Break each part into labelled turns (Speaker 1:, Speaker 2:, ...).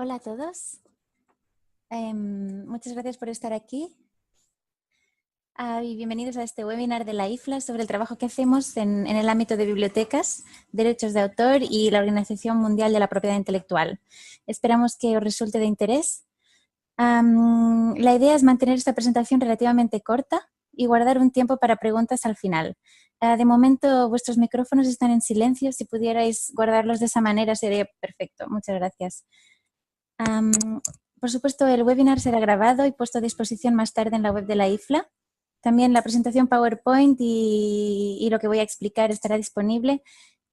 Speaker 1: Hola a todos. Muchas gracias por estar aquí. Y bienvenidos a este webinar de la IFLA sobre el trabajo que hacemos en el ámbito de bibliotecas, derechos de autor y la Organización Mundial de la Propiedad Intelectual. Esperamos que os resulte de interés. La idea es mantener esta presentación relativamente corta y guardar un tiempo para preguntas al final. De momento vuestros micrófonos están en silencio, si pudierais guardarlos de esa manera sería perfecto. Muchas gracias. Por supuesto, el webinar será grabado y puesto a disposición más tarde en la web de la IFLA. También la presentación PowerPoint y lo que voy a explicar estará disponible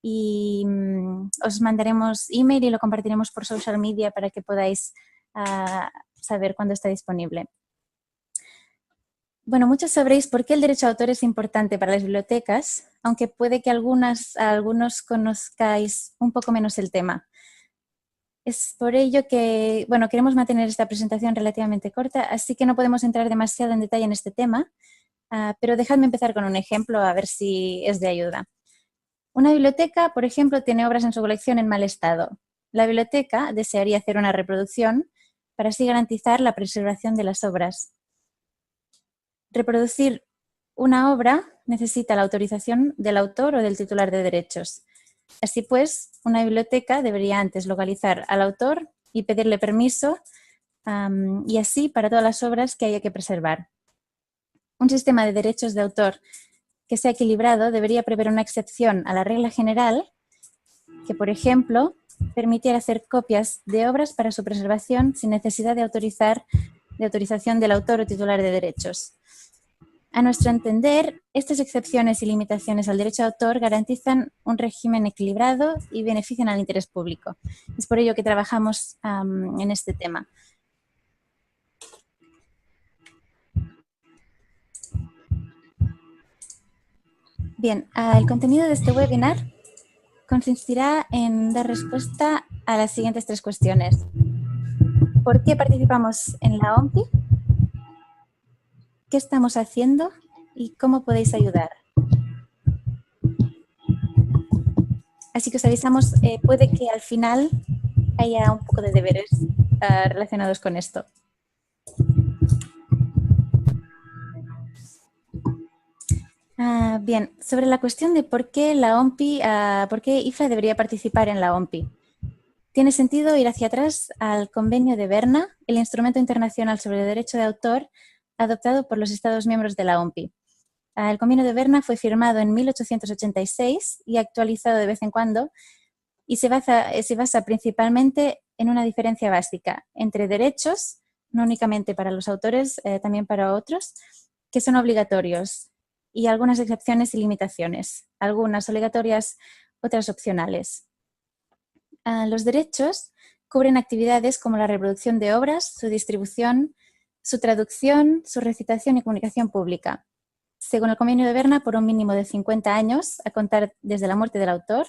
Speaker 1: y os mandaremos email y lo compartiremos por social media para que podáis saber cuándo está disponible. Bueno, muchos sabréis por qué el derecho de autor es importante para las bibliotecas, aunque puede que algunos conozcáis un poco menos el tema. Es por ello que, bueno, queremos mantener esta presentación relativamente corta, así que no podemos entrar demasiado en detalle en este tema, pero dejadme empezar con un ejemplo a ver si es de ayuda. Una biblioteca, por ejemplo, tiene obras en su colección en mal estado. La biblioteca desearía hacer una reproducción para así garantizar la preservación de las obras. Reproducir una obra necesita la autorización del autor o del titular de derechos. Así pues, una biblioteca debería antes localizar al autor y pedirle permiso, y así para todas las obras que haya que preservar. Un sistema de derechos de autor que sea equilibrado debería prever una excepción a la regla general que, por ejemplo, permitiera hacer copias de obras para su preservación sin necesidad de autorización del autor o titular de derechos. A nuestro entender, estas excepciones y limitaciones al derecho de autor garantizan un régimen equilibrado y benefician al interés público. Es por ello que trabajamos en este tema. Bien, el contenido de este webinar consistirá en dar respuesta a las siguientes tres cuestiones. ¿Por qué participamos en la OMPI? ¿Qué estamos haciendo? ¿Y cómo podéis ayudar? Así que os avisamos, puede que al final haya un poco de deberes relacionados con esto. Bien, sobre la cuestión de por qué la OMPI, por qué IFLA debería participar en la OMPI. Tiene sentido ir hacia atrás al Convenio de Berna, el instrumento internacional sobre el derecho de autor adoptado por los Estados miembros de la OMPI. El Convenio de Berna fue firmado en 1886 y actualizado de vez en cuando y se basa principalmente en una diferencia básica entre derechos, no únicamente para los autores, también para otros, que son obligatorios y algunas excepciones y limitaciones, algunas obligatorias, otras opcionales. Los derechos cubren actividades como la reproducción de obras, su distribución, su traducción, su recitación y comunicación pública. Según el Convenio de Berna, por un mínimo de 50 años, a contar desde la muerte del autor,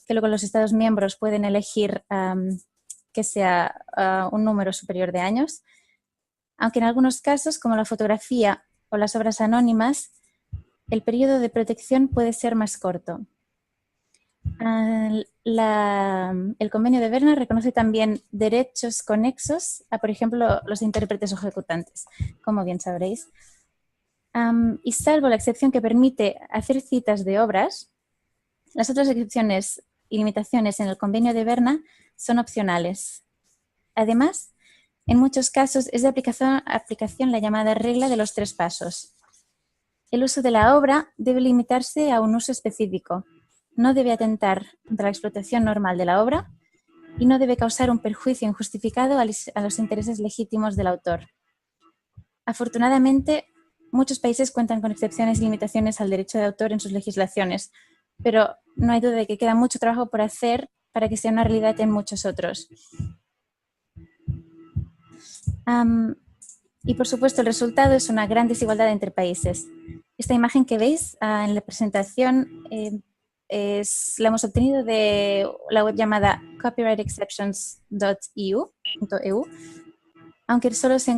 Speaker 1: que luego los Estados miembros pueden elegir que sea un número superior de años, aunque en algunos casos, como la fotografía o las obras anónimas, el periodo de protección puede ser más corto. El Convenio de Berna reconoce también derechos conexos a, por ejemplo, los intérpretes o ejecutantes, como bien sabréis. Y salvo la excepción que permite hacer citas de obras, las otras excepciones y limitaciones en el Convenio de Berna son opcionales. Además, en muchos casos es de aplicación la llamada regla de los 3 pasos. El uso de la obra debe limitarse a un uso específico, no debe atentar contra la explotación normal de la obra y no debe causar un perjuicio injustificado a los intereses legítimos del autor. Afortunadamente, muchos países cuentan con excepciones y limitaciones al derecho de autor en sus legislaciones, pero no hay duda de que queda mucho trabajo por hacer para que sea una realidad en muchos otros. Y por supuesto el resultado es una gran desigualdad entre países. Esta imagen que veis en la presentación la hemos obtenido de la web llamada copyrightexceptions.eu. Aunque solo se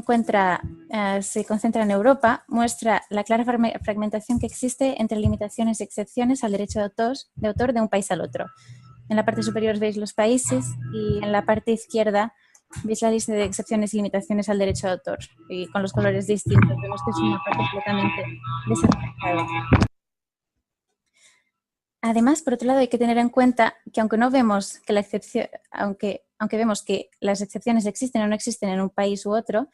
Speaker 1: concentra en Europa, muestra la clara fragmentación que existe entre limitaciones y excepciones al derecho de autor de un país al otro. En la parte superior veis los países y en la parte izquierda Veis la lista de excepciones y limitaciones al derecho de autor y con los colores distintos. Vemos que es un mapa completamente desorganizado. Además, por otro lado, hay que tener en cuenta que aunque no vemos que la excepción, aunque vemos que las excepciones existen o no existen en un país u otro,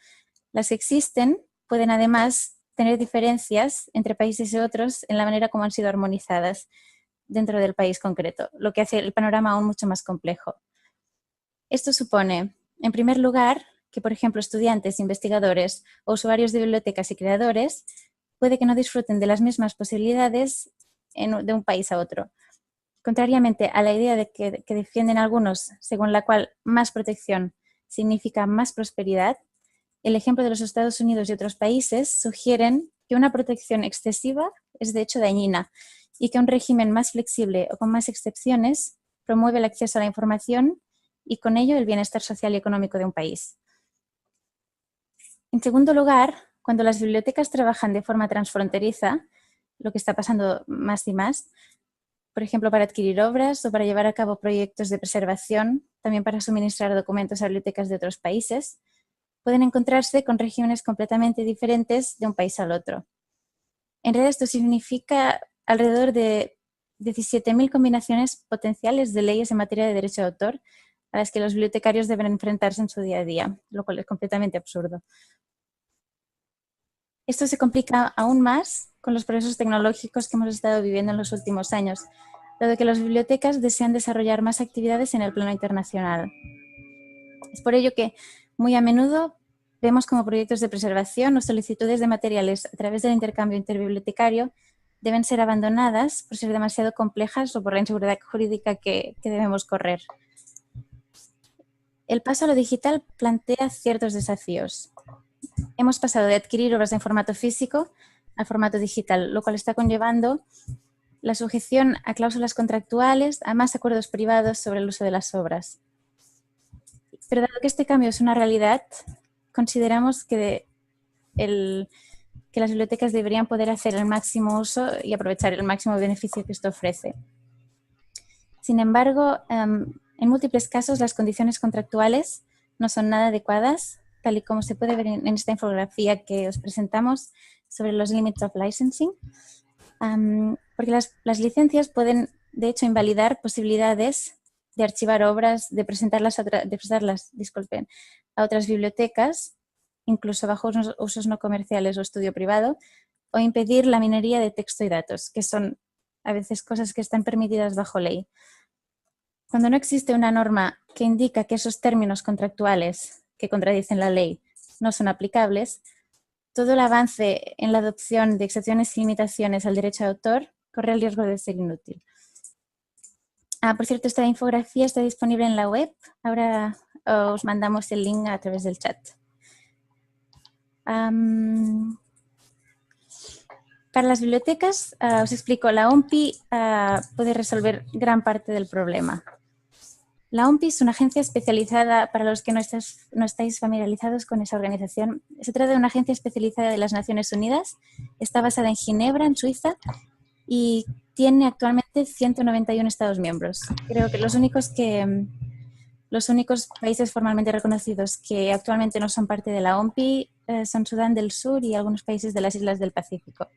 Speaker 1: las que existen pueden además tener diferencias entre países y otros en la manera como han sido armonizadas dentro del país concreto, lo que hace el panorama aún mucho más complejo. Esto supone, en primer lugar, que, por ejemplo, estudiantes, investigadores o usuarios de bibliotecas y creadores puede que no disfruten de las mismas posibilidades de un país a otro. Contrariamente a la idea de que defienden algunos, según la cual más protección significa más prosperidad, el ejemplo de los Estados Unidos y otros países sugieren que una protección excesiva es de hecho dañina y que un régimen más flexible o con más excepciones promueve el acceso a la información y con ello el bienestar social y económico de un país. En segundo lugar, cuando las bibliotecas trabajan de forma transfronteriza, lo que está pasando más y más, por ejemplo, para adquirir obras o para llevar a cabo proyectos de preservación, también para suministrar documentos a bibliotecas de otros países, pueden encontrarse con regímenes completamente diferentes de un país al otro. En realidad esto significa alrededor de 17.000 combinaciones potenciales de leyes en materia de derecho de autor a las que los bibliotecarios deben enfrentarse en su día a día, lo cual es completamente absurdo. Esto se complica aún más con los procesos tecnológicos que hemos estado viviendo en los últimos años, dado que las bibliotecas desean desarrollar más actividades en el plano internacional. Es por ello que muy a menudo vemos como proyectos de preservación o solicitudes de materiales a través del intercambio interbibliotecario deben ser abandonadas por ser demasiado complejas o por la inseguridad jurídica que debemos correr. El paso a lo digital plantea ciertos desafíos. Hemos pasado de adquirir obras en formato físico al formato digital, lo cual está conllevando la sujeción a cláusulas contractuales, a más acuerdos privados sobre el uso de las obras. Pero dado que este cambio es una realidad, consideramos que las bibliotecas deberían poder hacer el máximo uso y aprovechar el máximo beneficio que esto ofrece. Sin embargo, en múltiples casos las condiciones contractuales no son nada adecuadas, tal y como se puede ver en esta infografía que os presentamos sobre los Limits of Licensing, porque las licencias pueden, de hecho, invalidar posibilidades de archivar obras, de prestarlas a otras bibliotecas, incluso bajo usos no comerciales o estudio privado, o impedir la minería de texto y datos, que son a veces cosas que están permitidas bajo ley. Cuando no existe una norma que indica que esos términos contractuales que contradicen la ley no son aplicables, todo el avance en la adopción de excepciones y limitaciones al derecho de autor corre el riesgo de ser inútil. Por cierto, esta infografía está disponible en la web. Ahora os mandamos el link a través del chat. Para las bibliotecas, os explico, la OMPI puede resolver gran parte del problema. La OMPI es una agencia especializada, para los que no estáis familiarizados con esa organización, se trata de una agencia especializada de las Naciones Unidas, está basada en Ginebra, en Suiza, y tiene actualmente 191 Estados miembros. Creo que los únicos países formalmente reconocidos que actualmente no son parte de la OMPI son Sudán del Sur y algunos países de las islas del Pacífico.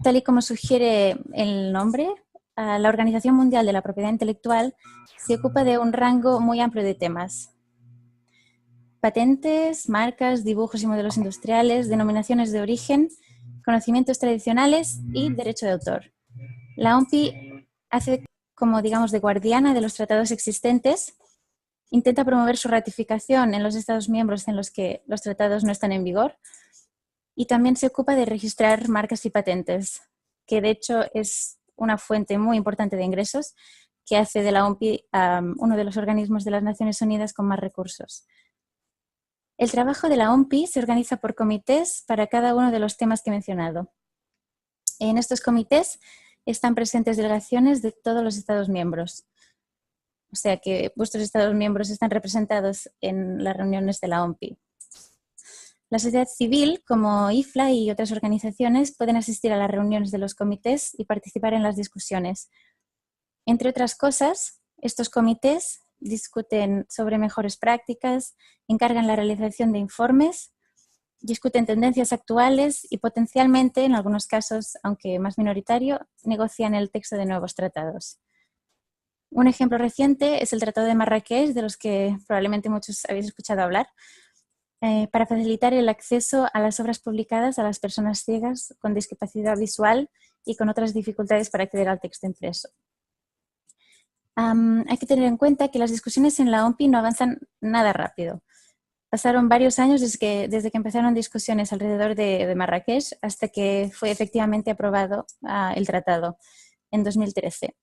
Speaker 1: Tal y como sugiere el nombre, la Organización Mundial de la Propiedad Intelectual se ocupa de un rango muy amplio de temas. Patentes, marcas, dibujos y modelos industriales, denominaciones de origen, conocimientos tradicionales y derecho de autor. La OMPI hace como, digamos, de guardiana de los tratados existentes, intenta promover su ratificación en los Estados miembros en los que los tratados no están en vigor y también se ocupa de registrar marcas y patentes, que de hecho es una fuente muy importante de ingresos que hace de la OMPI uno de los organismos de las Naciones Unidas con más recursos. El trabajo de la OMPI se organiza por comités para cada uno de los temas que he mencionado. En estos comités están presentes delegaciones de todos los Estados miembros. O sea que vuestros Estados miembros están representados en las reuniones de la OMPI. La sociedad civil, como IFLA y otras organizaciones, pueden asistir a las reuniones de los comités y participar en las discusiones. Entre otras cosas, estos comités discuten sobre mejores prácticas, encargan la realización de informes, discuten tendencias actuales y potencialmente, en algunos casos, aunque más minoritario, negocian el texto de nuevos tratados. Un ejemplo reciente es el Tratado de Marrakech, de los que probablemente muchos habéis escuchado hablar, para facilitar el acceso a las obras publicadas a las personas ciegas con discapacidad visual y con otras dificultades para acceder al texto impreso. Hay que tener en cuenta que las discusiones en la OMPI no avanzan nada rápido. Pasaron varios años desde que empezaron discusiones alrededor de Marrakech hasta que fue efectivamente aprobado el tratado en 2013.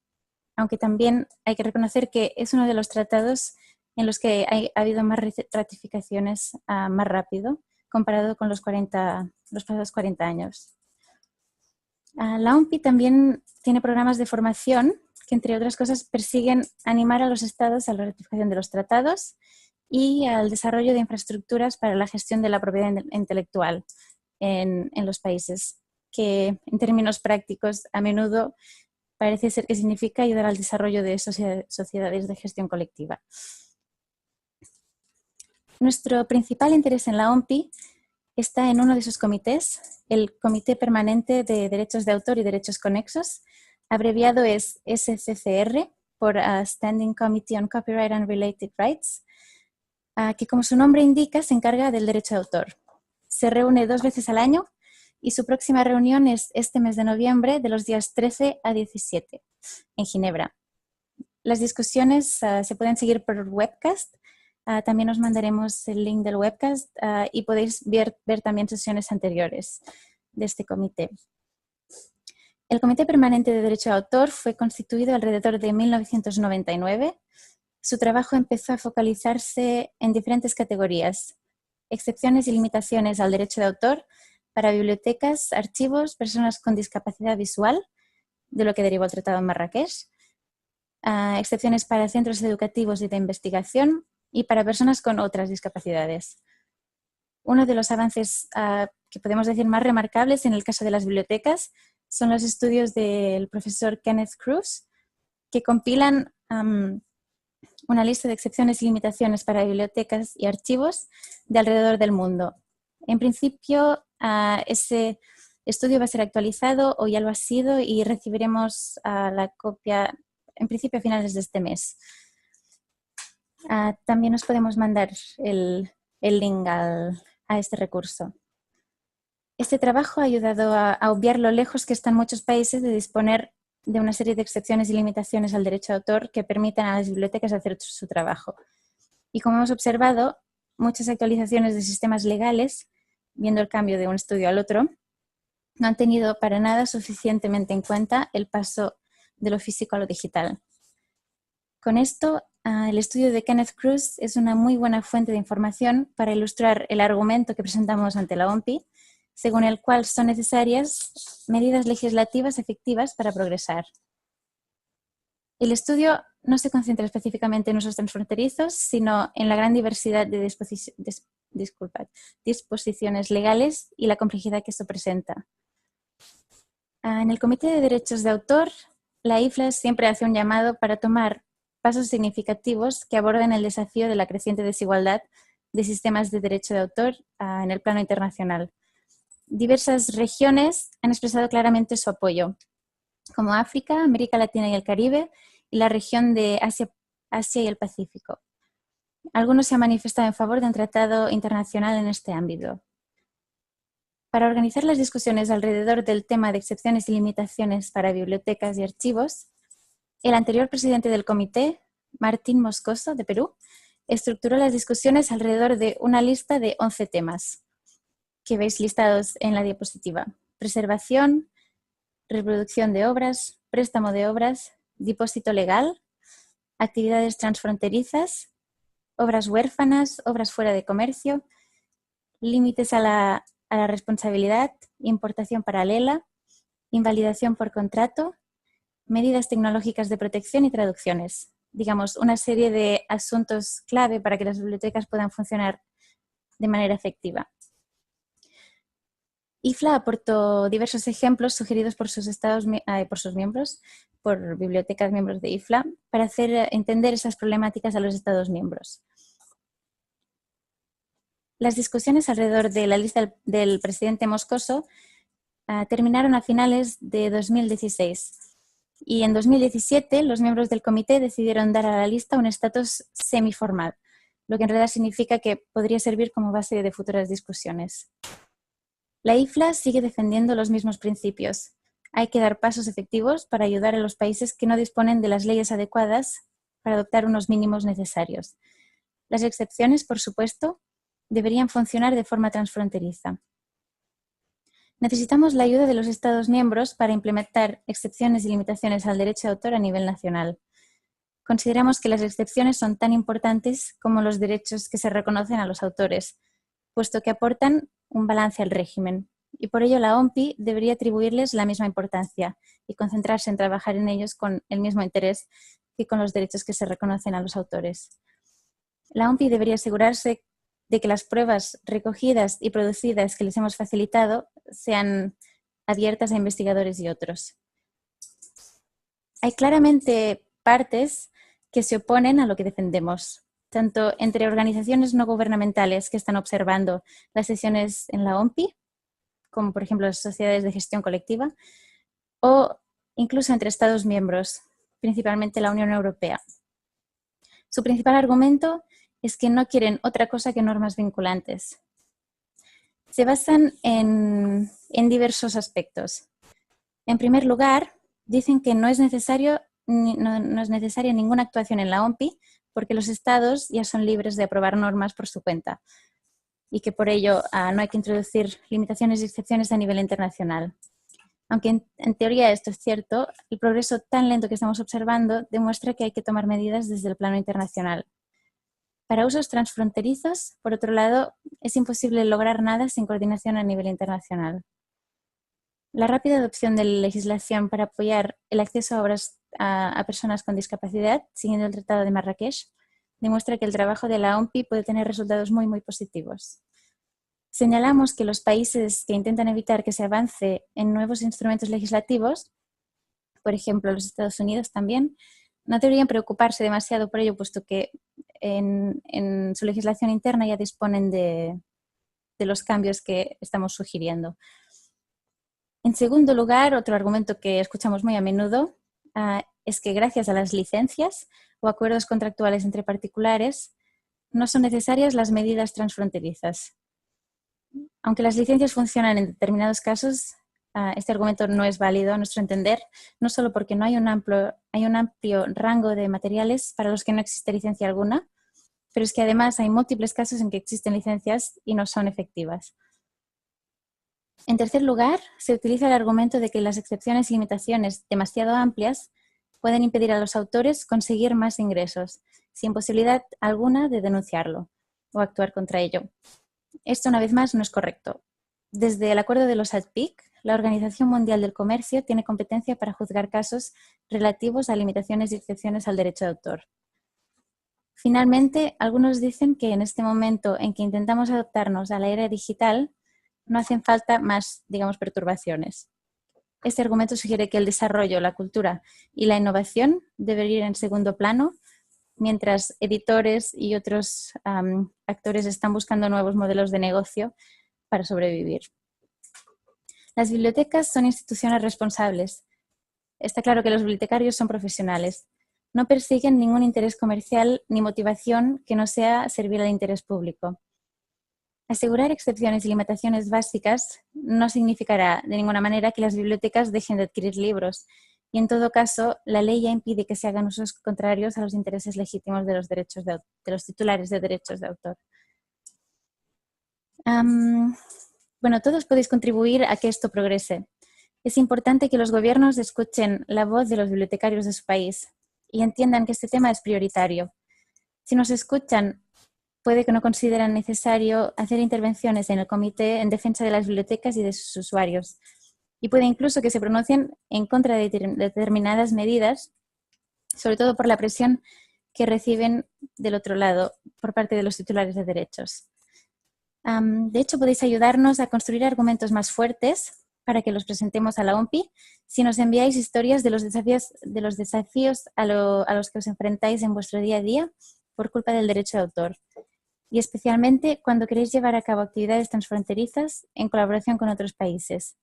Speaker 1: Aunque también hay que reconocer que es uno de los tratados en los que ha habido más ratificaciones más rápido, comparado con los pasados 40 años. La OMPI también tiene programas de formación que, entre otras cosas, persiguen animar a los estados a la ratificación de los tratados y al desarrollo de infraestructuras para la gestión de la propiedad intelectual en los países, que en términos prácticos a menudo parece ser que significa ayudar al desarrollo de sociedades de gestión colectiva. Nuestro principal interés en la OMPI está en uno de sus comités, el Comité Permanente de Derechos de Autor y Derechos Conexos, abreviado es SCCR, por Standing Committee on Copyright and Related Rights, que, como su nombre indica, se encarga del derecho de autor. Se reúne 2 veces al año y su próxima reunión es este mes de noviembre, de los días 13 a 17, en Ginebra. Las discusiones se pueden seguir por webcast. También os mandaremos el link del webcast y podéis ver también sesiones anteriores de este comité. El Comité Permanente de Derecho de Autor fue constituido alrededor de 1999. Su trabajo empezó a focalizarse en diferentes categorías: excepciones y limitaciones al derecho de autor para bibliotecas, archivos, personas con discapacidad visual, de lo que derivó el Tratado de Marrakech, excepciones para centros educativos y de investigación y para personas con otras discapacidades. Uno de los avances que podemos decir más remarcables en el caso de las bibliotecas son los estudios del profesor Kenneth Kruse, que compilan una lista de excepciones y limitaciones para bibliotecas y archivos de alrededor del mundo. En principio, ese estudio va a ser actualizado o ya lo ha sido y recibiremos la copia en principio a finales de este mes. También os podemos mandar el link a este recurso. Este trabajo ha ayudado a obviar lo lejos que están muchos países de disponer de una serie de excepciones y limitaciones al derecho de autor que permitan a las bibliotecas hacer su trabajo. Y como hemos observado, muchas actualizaciones de sistemas legales, viendo el cambio de un estudio al otro, no han tenido para nada suficientemente en cuenta el paso de lo físico a lo digital. Con esto, el estudio de Kenneth Kruse es una muy buena fuente de información para ilustrar el argumento que presentamos ante la OMPI, según el cual son necesarias medidas legislativas efectivas para progresar. El estudio no se concentra específicamente en usos transfronterizos, sino en la gran diversidad de disposiciones legales y la complejidad que esto presenta. En el Comité de Derechos de Autor, la IFLAS siempre hace un llamado para tomar pasos significativos que aborden el desafío de la creciente desigualdad de sistemas de derecho de autor en el plano internacional. Diversas regiones han expresado claramente su apoyo, como África, América Latina y el Caribe, y la región de Asia y el Pacífico. Algunos se han manifestado en favor de un tratado internacional en este ámbito. Para organizar las discusiones alrededor del tema de excepciones y limitaciones para bibliotecas y archivos, el anterior presidente del comité, Martín Moscoso, de Perú, estructuró las discusiones alrededor de una lista de 11 temas que veis listados en la diapositiva: preservación, reproducción de obras, préstamo de obras, depósito legal, actividades transfronterizas, obras huérfanas, obras fuera de comercio, límites a la responsabilidad, importación paralela, invalidación por contrato, medidas tecnológicas de protección y traducciones. Digamos, una serie de asuntos clave para que las bibliotecas puedan funcionar de manera efectiva. IFLA aportó diversos ejemplos sugeridos por por sus miembros, por bibliotecas miembros de IFLA, para hacer entender esas problemáticas a los Estados miembros. Las discusiones alrededor de la lista del presidente Moscoso terminaron a finales de 2016 y en 2017 los miembros del comité decidieron dar a la lista un estatus semiformal, lo que en realidad significa que podría servir como base de futuras discusiones. La IFLA sigue defendiendo los mismos principios. Hay que dar pasos efectivos para ayudar a los países que no disponen de las leyes adecuadas para adoptar unos mínimos necesarios. Las excepciones, por supuesto, deberían funcionar de forma transfronteriza. Necesitamos la ayuda de los Estados miembros para implementar excepciones y limitaciones al derecho de autor a nivel nacional. Consideramos que las excepciones son tan importantes como los derechos que se reconocen a los autores, puesto que aportan un balance al régimen, y por ello la OMPI debería atribuirles la misma importancia y concentrarse en trabajar en ellos con el mismo interés que con los derechos que se reconocen a los autores. La OMPI debería asegurarse de que las pruebas recogidas y producidas que les hemos facilitado sean abiertas a investigadores y otros. Hay claramente partes que se oponen a lo que defendemos, tanto entre organizaciones no gubernamentales que están observando las sesiones en la OMPI, como por ejemplo las sociedades de gestión colectiva, o incluso entre Estados miembros, principalmente la Unión Europea. Su principal argumento es que no quieren otra cosa que normas vinculantes. Se basan en diversos aspectos. En primer lugar, dicen que no es necesaria ninguna actuación en la OMPI porque los estados ya son libres de aprobar normas por su cuenta y que por ello no hay que introducir limitaciones y excepciones a nivel internacional. Aunque en teoría esto es cierto, el progreso tan lento que estamos observando demuestra que hay que tomar medidas desde el plano internacional. Para usos transfronterizos, por otro lado, es imposible lograr nada sin coordinación a nivel internacional. La rápida adopción de la legislación para apoyar el acceso a obras a personas con discapacidad, siguiendo el Tratado de Marrakech, demuestra que el trabajo de la OMPI puede tener resultados muy, muy positivos. Señalamos que los países que intentan evitar que se avance en nuevos instrumentos legislativos, por ejemplo los Estados Unidos también, no deberían preocuparse demasiado por ello, puesto que en su legislación interna ya disponen de los cambios que estamos sugiriendo. En segundo lugar, otro argumento que escuchamos muy a menudo es que gracias a las licencias o acuerdos contractuales entre particulares no son necesarias las medidas transfronterizas. Aunque las licencias funcionan en determinados casos, este argumento no es válido a nuestro entender, no solo porque no hay un amplio rango de materiales para los que no existe licencia alguna, pero es que además hay múltiples casos en que existen licencias y no son efectivas. En tercer lugar, se utiliza el argumento de que las excepciones y limitaciones demasiado amplias pueden impedir a los autores conseguir más ingresos, sin posibilidad alguna de denunciarlo o actuar contra ello. Esto, una vez más, no es correcto. Desde el acuerdo de los ADPIC, la Organización Mundial del Comercio tiene competencia para juzgar casos relativos a limitaciones y excepciones al derecho de autor. Finalmente, algunos dicen que en este momento en que intentamos adaptarnos a la era digital, no hacen falta más, digamos, perturbaciones. Este argumento sugiere que el desarrollo, la cultura y la innovación deberían ir en segundo plano, mientras editores y otros actores están buscando nuevos modelos de negocio para sobrevivir. Las bibliotecas son instituciones responsables. Está claro que los bibliotecarios son profesionales. No persiguen ningún interés comercial ni motivación que no sea servir al interés público. Asegurar excepciones y limitaciones básicas no significará de ninguna manera que las bibliotecas dejen de adquirir libros, y en todo caso, la ley ya impide que se hagan usos contrarios a los intereses legítimos de los titulares de derechos de autor. Bueno, todos podéis contribuir a que esto progrese. Es importante que los gobiernos escuchen la voz de los bibliotecarios de su país y entiendan que este tema es prioritario. Si nos escuchan, puede que no consideren necesario hacer intervenciones en el comité en defensa de las bibliotecas y de sus usuarios, y puede incluso que se pronuncien en contra de determinadas medidas, sobre todo por la presión que reciben del otro lado por parte de los titulares de derechos. De hecho, podéis ayudarnos a construir argumentos más fuertes para que los presentemos a la OMPI si nos enviáis historias de los desafíos a los que os enfrentáis en vuestro día a día por culpa del derecho de autor. Y especialmente cuando queréis llevar a cabo actividades transfronterizas en colaboración con otros países.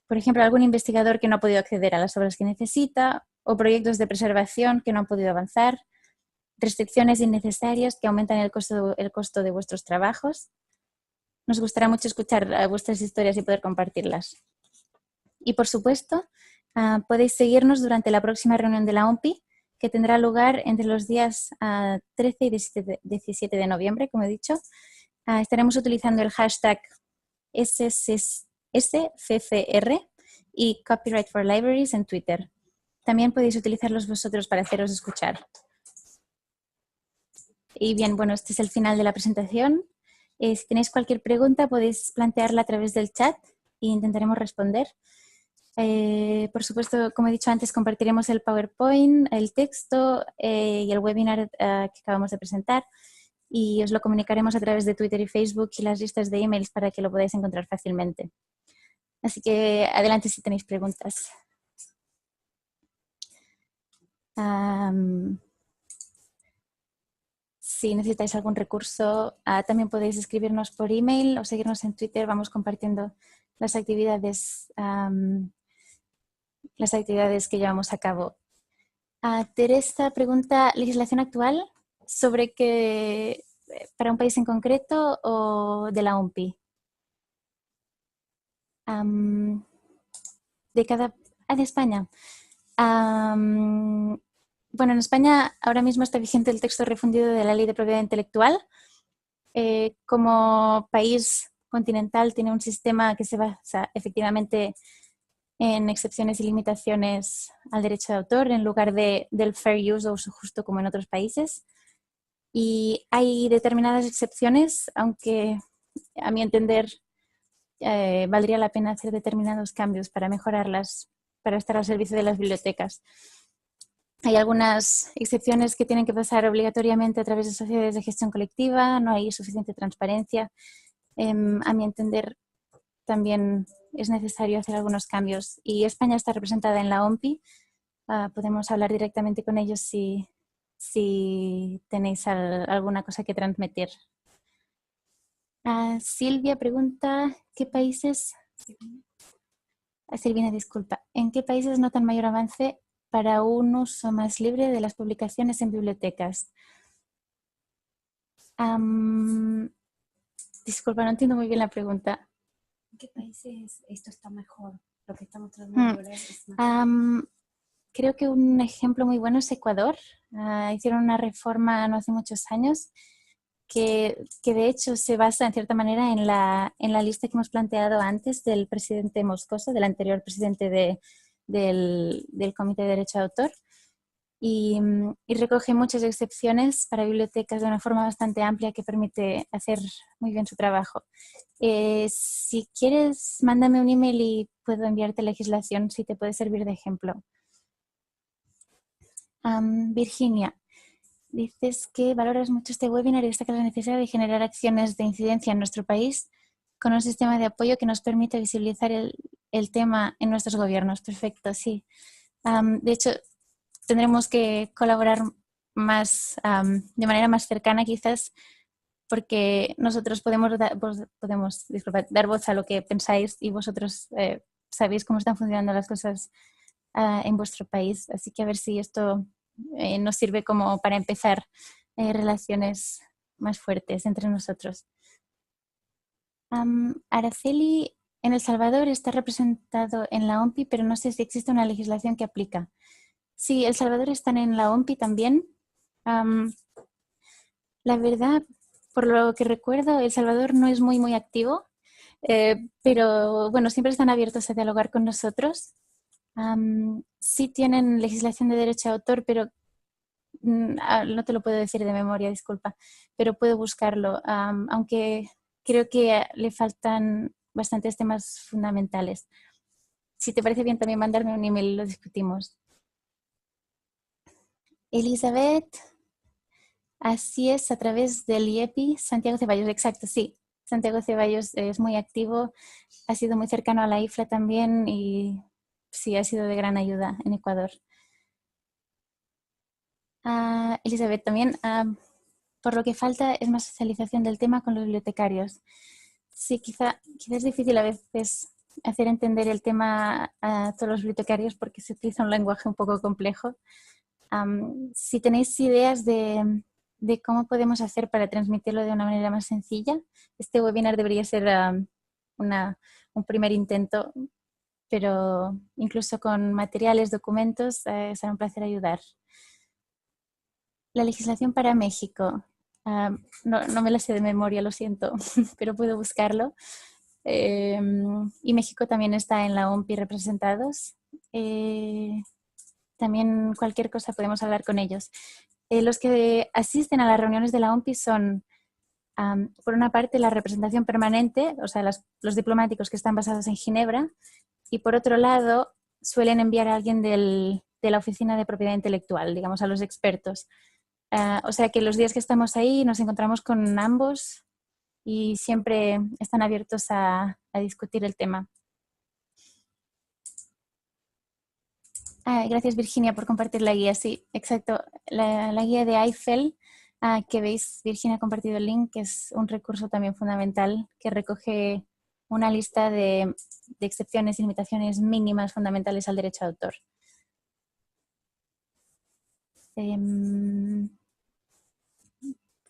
Speaker 1: Por ejemplo, algún investigador que no ha podido acceder a las obras que necesita o proyectos de preservación que no han podido avanzar, restricciones innecesarias que aumentan el costo de vuestros trabajos. Nos gustará mucho escuchar vuestras historias y poder compartirlas. Y por supuesto, podéis seguirnos durante la próxima reunión de la OMPI, que tendrá lugar entre los días 13 y 17 de noviembre, como he dicho. Estaremos utilizando el hashtag SCCR y Copyright for Libraries en Twitter. También podéis utilizarlos vosotros para haceros escuchar. Y bien, bueno, este es el final de la presentación. Si tenéis cualquier pregunta, podéis plantearla a través del chat e intentaremos responder. Por supuesto, como he dicho antes, compartiremos el PowerPoint, el texto y el webinar que acabamos de presentar, y os lo comunicaremos a través de Twitter y Facebook y las listas de emails para que lo podáis encontrar fácilmente. Así que adelante si tenéis preguntas. Si necesitáis algún recurso, también podéis escribirnos por email o seguirnos en Twitter. Vamos compartiendo las actividades que llevamos a cabo. Teresa pregunta, ¿legislación actual sobre qué, para un país en concreto o de la OMPI? De España. Bueno, en España ahora mismo está vigente el texto refundido de la Ley de Propiedad Intelectual. Como país continental tiene un sistema que se basa efectivamente en excepciones y limitaciones al derecho de autor en lugar del fair use o uso justo como en otros países. Y hay determinadas excepciones, aunque a mi entender valdría la pena hacer determinados cambios para mejorarlas, para estar al servicio de las bibliotecas. Hay algunas excepciones que tienen que pasar obligatoriamente a través de sociedades de gestión colectiva, no hay suficiente transparencia. A mi entender, también es necesario hacer algunos cambios. Y España está representada en la OMPI. Podemos hablar directamente con ellos si tenéis alguna cosa que transmitir. Silvia pregunta, ¿qué países? Silvina, disculpa. ¿En qué países notan mayor avance para un uso más libre de las publicaciones en bibliotecas? Disculpa, no entiendo muy bien la pregunta.
Speaker 2: ¿En qué países esto está mejor? Lo que estamos tratando de ver es más.
Speaker 1: Creo que un ejemplo muy bueno es Ecuador. Hicieron una reforma no hace muchos años que de hecho se basa en cierta manera en la lista que hemos planteado antes del presidente Moscoso, del anterior presidente del Comité de Derecho de Autor, y recoge muchas excepciones para bibliotecas de una forma bastante amplia que permite hacer muy bien su trabajo. Si quieres, mándame un email y puedo enviarte legislación si te puede servir de ejemplo. Virginia, dices que valoras mucho este webinar y destaca la necesidad de generar acciones de incidencia en nuestro país con un sistema de apoyo que nos permita visibilizar el tema en nuestros gobiernos. Perfecto, sí. De hecho, tendremos que colaborar más, de manera más cercana quizás, porque nosotros podemos dar voz a lo que pensáis y vosotros sabéis cómo están funcionando las cosas en vuestro país. Así que a ver si esto nos sirve como para empezar relaciones más fuertes entre nosotros. Araceli, en El Salvador está representado en la OMPI, pero no sé si existe una legislación que aplica. Sí, El Salvador están en la OMPI también. La verdad, por lo que recuerdo, El Salvador no es muy activo, pero bueno, siempre están abiertos a dialogar con nosotros. Sí tienen legislación de derecho de autor, pero no te lo puedo decir de memoria, disculpa, pero puedo buscarlo, aunque creo que le faltan bastantes temas fundamentales. Si te parece bien, también mandarme un email y lo discutimos. Elizabeth, así es, a través del IEPI, Santiago Ceballos, exacto, sí. Santiago Ceballos es muy activo, ha sido muy cercano a la IFLA también y sí, ha sido de gran ayuda en Ecuador. Elizabeth, también, por lo que falta es más socialización del tema con los bibliotecarios. Sí, quizá es difícil a veces hacer entender el tema a todos los bibliotecarios porque se utiliza un lenguaje un poco complejo. Si tenéis ideas de cómo podemos hacer para transmitirlo de una manera más sencilla, este webinar debería ser un primer intento, pero incluso con materiales, documentos, será un placer ayudar. La legislación para México. No me la sé de memoria, lo siento, pero puedo buscarlo. Y México también está en la OMPI representados. También cualquier cosa podemos hablar con ellos. Los que asisten a las reuniones de la OMPI son, por una parte, la representación permanente, o sea, los diplomáticos que están basados en Ginebra, y por otro lado, suelen enviar a alguien de la oficina de propiedad intelectual, digamos, a los expertos. O sea que los días que estamos ahí nos encontramos con ambos y siempre están abiertos a discutir el tema. Gracias Virginia por compartir la guía. Sí, exacto. La guía de Eiffel que veis, Virginia ha compartido el link, que es un recurso también fundamental que recoge una lista de excepciones y limitaciones mínimas fundamentales al derecho de autor.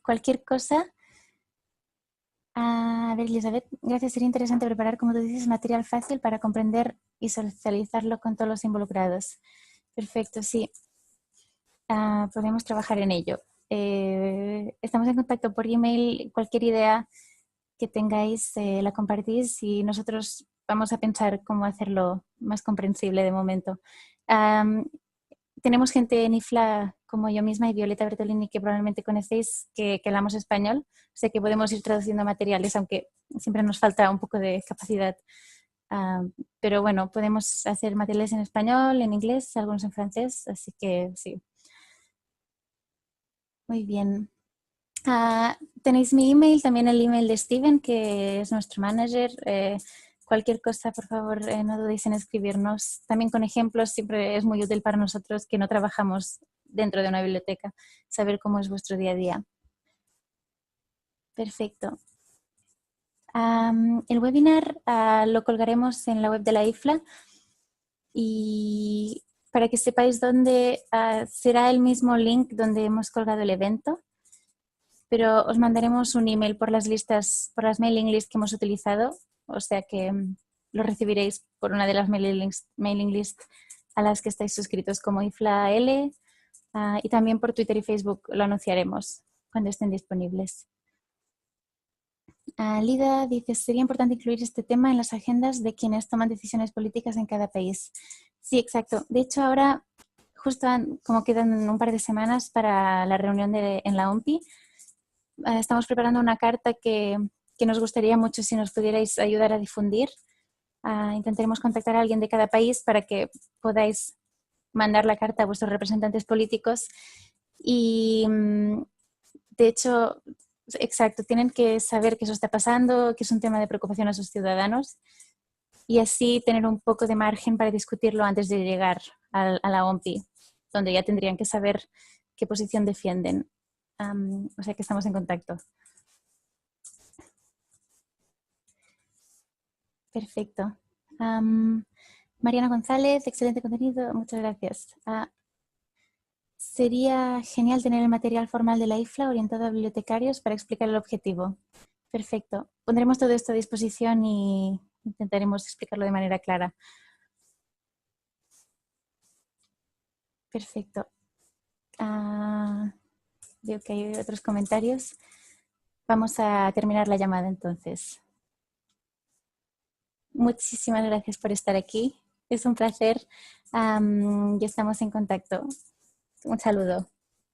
Speaker 1: Cualquier cosa. A ver, Elizabeth, gracias. Sería interesante preparar, como tú dices, material fácil para comprender y socializarlo con todos los involucrados. Perfecto, sí. Podemos trabajar en ello. Estamos en contacto por email. Cualquier idea que tengáis la compartís y nosotros vamos a pensar cómo hacerlo más comprensible de momento. Tenemos gente en IFLA como yo misma y Violeta Bertolini que probablemente conocéis que hablamos español, o sea que podemos ir traduciendo materiales, aunque siempre nos falta un poco de capacidad. Pero bueno, podemos hacer materiales en español, en inglés, algunos en francés, así que sí. Muy bien. Tenéis mi email, también el email de Steven, que es nuestro manager. Cualquier cosa, por favor, no dudéis en escribirnos. También con ejemplos siempre es muy útil para nosotros que no trabajamos dentro de una biblioteca, saber cómo es vuestro día a día. Perfecto. El webinar lo colgaremos en la web de la IFLA y para que sepáis dónde será el mismo link donde hemos colgado el evento, pero os mandaremos un email por las listas, por las mailing lists que hemos utilizado, o sea que lo recibiréis por una de las mailing lists a las que estáis suscritos como IFLA-L y también por Twitter y Facebook lo anunciaremos cuando estén disponibles. Lida dice, sería importante incluir este tema en las agendas de quienes toman decisiones políticas en cada país. Sí, exacto. De hecho, ahora, justo como quedan un par de semanas para la reunión en la OMPI, estamos preparando una carta que nos gustaría mucho si nos pudierais ayudar a difundir. Intentaremos contactar a alguien de cada país para que podáis mandar la carta a vuestros representantes políticos y, de hecho, exacto, tienen que saber que eso está pasando, que es un tema de preocupación a sus ciudadanos y así tener un poco de margen para discutirlo antes de llegar a la OMPI, donde ya tendrían que saber qué posición defienden. O sea que estamos en contacto. Perfecto. Mariana González, excelente contenido, muchas gracias. Sería genial tener el material formal de la IFLA orientado a bibliotecarios para explicar el objetivo. Perfecto. Pondremos todo esto a disposición y intentaremos explicarlo de manera clara. Perfecto. Veo que hay otros comentarios. Vamos a terminar la llamada entonces. Muchísimas gracias por estar aquí. Es un placer y estamos en contacto. Un saludo.